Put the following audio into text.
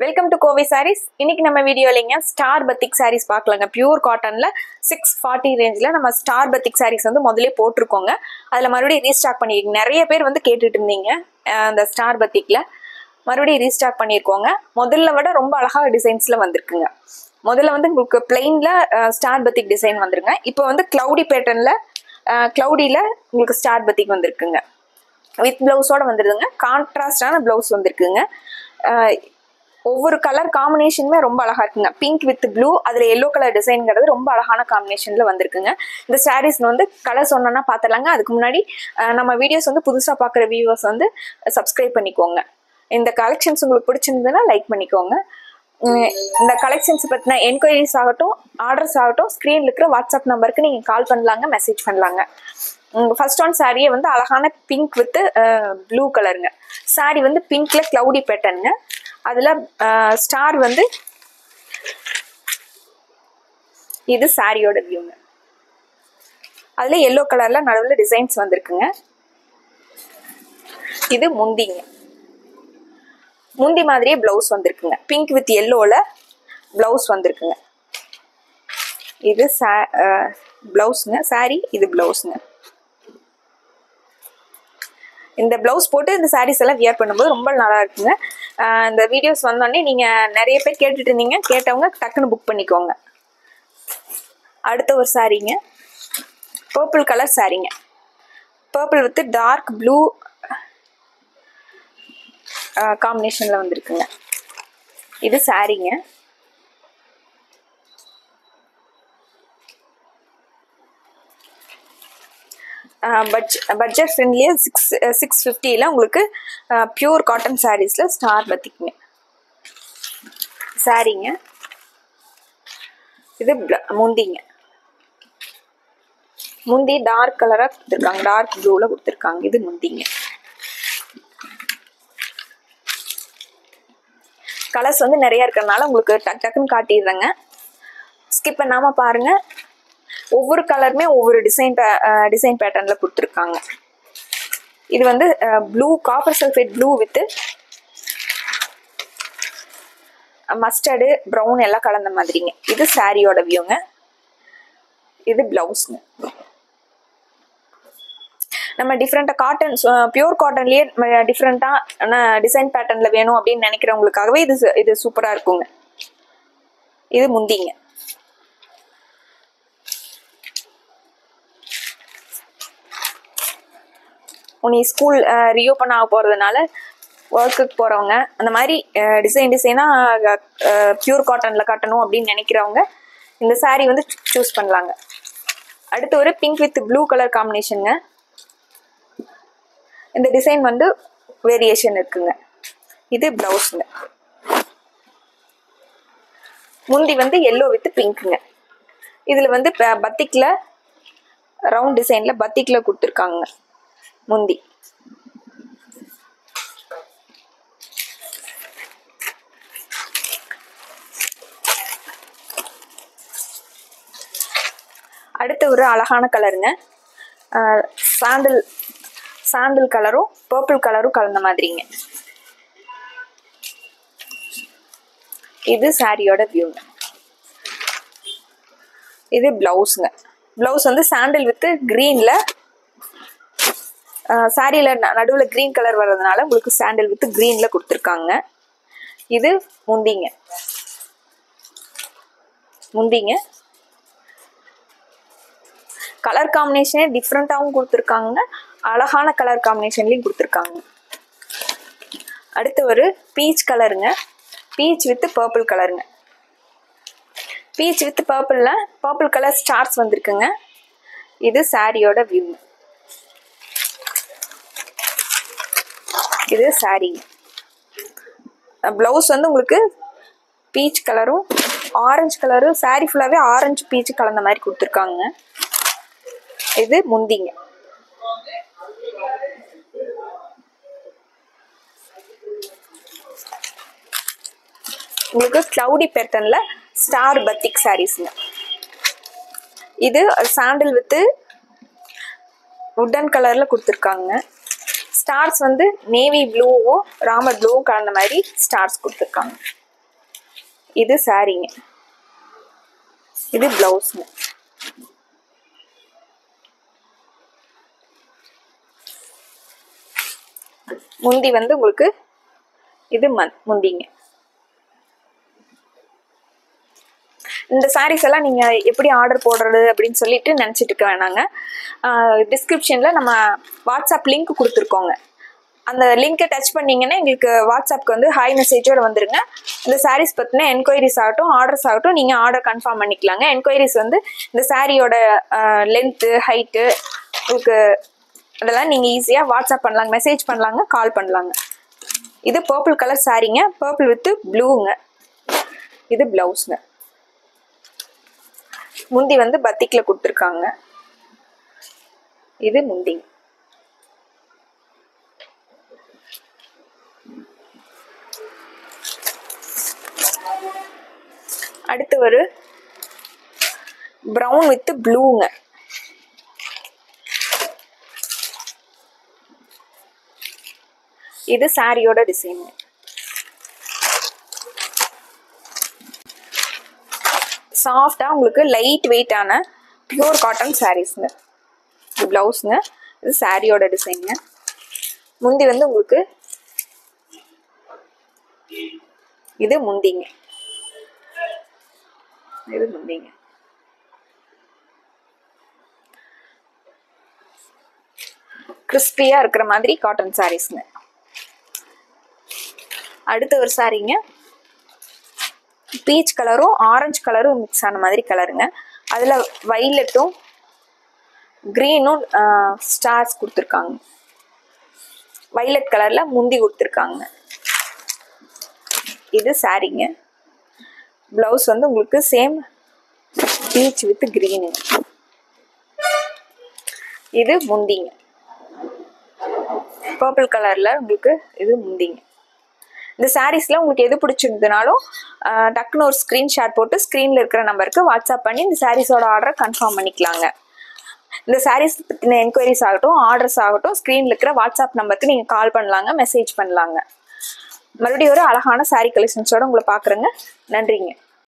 Welcome to Kovai saris. இன்னைக்கு நம்ம வீடியோலிங்க star பத்திக் saris பார்க்கலாங்க. பியூர் காட்டன்ல 640 ரேஞ்சில் நம்ம ஸ்டார் பத்திக் சாரீஸ் வந்து முதலே போட்டிருக்கோங்க. அதில் மறுபடியும் ரீஸ்டாக் பண்ணியிருக்கோங்க. நிறைய பேர் வந்து கேட்டுட்டு இருந்தீங்க அந்த ஸ்டார் பத்திக்கில். மறுபடியும் ரீஸ்டாக் பண்ணியிருக்கோங்க. முதல்ல விட ரொம்ப அழகாக டிசைன்ஸில் வந்திருக்குங்க. முதல்ல வந்து உங்களுக்கு பிளெயினில் ஸ்டார் பத்திக் டிசைன் வந்துருங்க. இப்போ வந்து கிளவுடி பேட்டர்னில் கிளவுடியில் உங்களுக்கு ஸ்டார் பத்திக் வந்திருக்குங்க. வித் பிளவுஸோட வந்துருதுங்க. கான்ட்ராஸ்டான பிளவுஸ் வந்திருக்குங்க. ஒவ்வொரு கலர் காம்பினேஷனுமே ரொம்ப அழகா இருக்குங்க. பிங்க் வித் ப்ளூ, அதுல எல்லோ கலர் டிசைன்ங்கிறது ரொம்ப அழகான காம்பினேஷன்ல வந்திருக்குங்க. இந்த சாரீஸ் வந்து கலர் சொன்னா பாத்திரலாங்க. அதுக்கு முன்னாடி நம்ம வீடியோஸ் வந்து புதுசா பாக்குற வியூவர்ஸ் வந்து சப்ஸ்கிரைப் பண்ணிக்கோங்க. இந்த கலெக்ஷன்ஸ் உங்களுக்கு பிடிச்சிருந்ததுன்னா லைக் பண்ணிக்கோங்க. இந்த கலெக்ஷன்ஸ் பத்தின என்கொயரிஸ் ஆகட்டும், ஆர்டர்ஸ் ஆகட்டும், ஸ்கிரீன்ல இருக்கிற வாட்ஸ்அப் நம்பருக்கு நீங்க கால் பண்ணலாங்க, மெசேஜ் பண்ணலாங்க. ஃபர்ஸ்ட் ஒன் சாரியே வந்து அழகான பிங்க் வித் ப்ளூ கலருங்க. சாரி வந்து பிங்க்ல கிளவுடி பேட்டர்னுங்க. அதுல ஸ்டார் வந்து இது சாரியோட வியூங்க. அதுல எல்லோ கலர்ல நடுவில் டிசைன்ஸ் வந்திருக்குங்க. இது முந்திங்க. முந்தி மாதிரியே பிளவுஸ் வந்திருக்குங்க. பிங்க் வித் எல்லோல பிளவுஸ் வந்திருக்குங்க. இது பிளவுஸ்ங்க. சாரி இது பிளவுஸ்ங்க. இந்த பிளவுஸ் போட்டு இந்த சாரீஸ் எல்லாம் வியர் பண்ணும்போது ரொம்ப நல்லா இருக்குங்க. இந்த வீடியோஸ் வந்தோடனே நீங்க நிறைய பேர் கேட்டுட்டு இருந்தீங்க. கேட்டவங்க டக்குன்னு புக் பண்ணிக்கோங்க. அடுத்த ஒரு சாரீங்க, பர்பிள் கலர் சாரீங்க. பர்பிள் வித் டார்க் ப்ளூ காம்பினேஷன்ல வந்திருக்குங்க. இது சாரீங்க. பட்ஜெட் ஃப்ரெண்ட்லியே 650 உங்களுக்கு பியூர் காட்டன் சாரீஸ்ல ஸ்டார் பத்திக்குங்க. சாரீங்க. இது முந்திங்க. முந்தி டார்க் கலரா கொடுத்துருக்காங்க. டார்க் ப்ளூல கொடுத்துருக்காங்க. இது முந்திங்க. கலர்ஸ் வந்து நிறைய இருக்கிறதுனால உங்களுக்கு டக்குன்னு காட்டிடுறேங்க. ஸ்கிப் பண்ணாம பாருங்க. ஒவ்வொரு கலருமே ஒவ்வொரு டிசைன் பேட்டர்ன்ல கொடுத்துருக்காங்க. இது வந்து blue, copper sulphate blue with mustard brown எல்லாம் கலந்த மாதிரிங்க. இது சாரியோட வியூங்க. இது பிளவுஸ்ங்க. நம்ம டிஃப்ரெண்டா காட்டன் பியூர் காட்டன்லயே டிஃப்ரெண்டா டிசைன் பேட்டர்ன்ல வேணும் அப்படின்னு நினைக்கிறவங்களுக்காகவே இது சூப்பரா இருக்குங்க. இது முந்திங்க. உனி ஸ்கூல் ரீஓப்பன் ஆக போறதுனால ஒர்க்குக்கு போறவங்க அந்த மாதிரி டிசைனா பியூர் காட்டன்ல காட்டணும் அப்படின்னு நினைக்கிறவங்க இந்த சாரீ வந்து சூஸ் பண்ணலாங்க. அடுத்து ஒரு பிங்க் வித் ப்ளூ கலர் காம்பினேஷனுங்க. இந்த டிசைன் வந்து வேரியேஷன் இருக்குங்க. இது பிளவுஸ்ங்க. முந்தி வந்து எல்லோ வித் பிங்க்குங்க. இதுல வந்து பத்திக்ல ரவுண்ட் டிசைன்ல பத்திக்ல கொடுத்துருக்காங்க முந்தி. அடுத்த ஒரு அழகான கலருங்க. சாண்டில் கலரும் பர்பிள் கலரும் கலந்த மாதிரிங்க. இது சாரியோட வியூங்க. இது பிளவுஸ்ங்க. பிளவுஸ் வந்து சாண்டில் வித் கிரீன்ல, சாரியில நடுவுல கிரீன் கலர் வர்றதுனால உங்களுக்கு சாண்டில் வித் கிரீன்ல கொடுத்துருக்காங்க. இது முந்திங்க. முந்திங்க. கலர் காம்பினேஷனே டிஃப்ரெண்டாகவும் கொடுத்துருக்காங்க. அழகான கலர் காம்பினேஷன்லையும் கொடுத்துருக்காங்க. அடுத்து ஒரு பீச் கலருங்க. பீச் வித் பர்பிள் கலருங்க. பீச் வித் பர்பிள்ல பர்பிள் கலர் ஸ்டார்ஸ் வந்திருக்குங்க. இது சாரியோட வியூ. இது சாரி. பிளவுஸ் வந்து உங்களுக்கு பீச் கலரும் ஆரஞ்சு கலரும், சாரி ஃபுல்லாவே ஆரஞ்சு பீச் கலந்த மாதிரி கொடுத்துருக்காங்க. இது முந்திங்க. உங்களுக்கு கிளவுடி பேட்டர்ன்ல ஸ்டார் பத்திக் சாரீஸ்ங்க. இது சாண்டில் வித் வுட்டன் கலர்ல கொடுத்துருக்காங்க. ஸ்டார்ஸ் வந்து நேவி ப்ளூவும் ராமர் ப்ளூவும் கலந்த மாதிரி ஸ்டார்ஸ் கொடுத்துருக்காங்க. இது சாரீங்க, இது பிளவுஸ்ங்க. முந்தி வந்து உங்களுக்கு இது முந்திங்க. இந்த சாரீஸ் எல்லாம் நீங்க எப்படி ஆர்டர் போடுறது அப்படின்னு சொல்லிட்டு நினைச்சிட்டு இருக்க வேணாங்க. டிஸ்கிரிப்ஷன்ல நம்ம வாட்ஸ்அப் லிங்க் கொடுத்துருக்கோங்க. அந்த லிங்கை டச் பண்ணீங்கன்னா எங்களுக்கு வாட்ஸ்அப்க்கு வந்து ஹாய் மெசேஜோட வந்துருங்க. இந்த சாரீஸ் பற்றின என்கொயரிஸ் ஆகட்டும், ஆர்டர்ஸ் ஆகட்டும், நீங்கள் ஆர்டர் கன்ஃபார்ம் பண்ணிக்கலாங்க. என்கொயரிஸ் வந்து இந்த சாரியோட லென்த்து, ஹைட்டு உங்களுக்கு அதெல்லாம் நீங்கள் ஈஸியாக வாட்ஸ்அப் பண்ணலாங்க, மெசேஜ் பண்ணலாங்க, கால் பண்ணலாங்க. இது பர்பிள் கலர் சாரீங்க, பர்பிள் வித் ப்ளூங்க. இது பிளவுஸ்ங்க. முந்தி வந்து பத்திக்கில் கொடுத்துருக்காங்க. இது முந்திங்க. அடுத்து ஒரு பிரவுன் வித் ப்ளூங்க. இது சாரியோட டிசைன். சாஃப்டா உங்களுக்கு லைட் வெயிட்டான பியூர் காட்டன் சாரீஸ்ங்க. இது பிளவுஸ்ங்க. இது சாரியோட டிசைனுங்க. முந்தி வந்து உங்களுக்கு இது முந்திங்க. இது முந்திங்க. கிறிஸ்பியா இருக்கிற மாதிரி காட்டன் சாரீஸ்ங்க. அடுத்த ஒரு சாரீங்க, பீச் கலரும் ஆரஞ்சு கலரும் மிக்ஸ் ஆன மாதிரி கலருங்க. அதுல வைலட்டும் கிரீனும் ஸ்டார்ஸ் கொடுத்துருக்காங்க. வைலட் கலர்ல முந்தி கொடுத்துருக்காங்க. இது சாரீங்க. பிளவுஸ் வந்து உங்களுக்கு சேம் பீச் வித் கிரீனு. இது முந்திங்க. பர்பிள் கலர்ல உங்களுக்கு இது முந்திங்க. இந்த சாரீஸ்ல உங்களுக்கு எது பிடிச்சிருந்ததுனாலும் டக்குன்னு ஒரு ஸ்கிரீன்ஷாட் போட்டு ஸ்கிரீன்ல இருக்கிற நம்பருக்கு வாட்ஸ்அப் பண்ணி இந்த சாரீஸோட ஆர்டரை கன்ஃபார்ம் பண்ணிக்கலாங்க. இந்த சாரீஸ் பற்றின என்கொயரிஸ் ஆகட்டும், ஆர்டர்ஸ் ஆகட்டும், ஸ்கிரீன்ல இருக்கிற வாட்ஸ்அப் நம்பருக்கு நீங்க கால் பண்ணலாங்க, மெசேஜ் பண்ணலாங்க. மறுபடியும் ஒரு அழகான சாரீ கலெக்ஷன்ஸோட உங்களை பாக்குறேங்க. நன்றிங்க.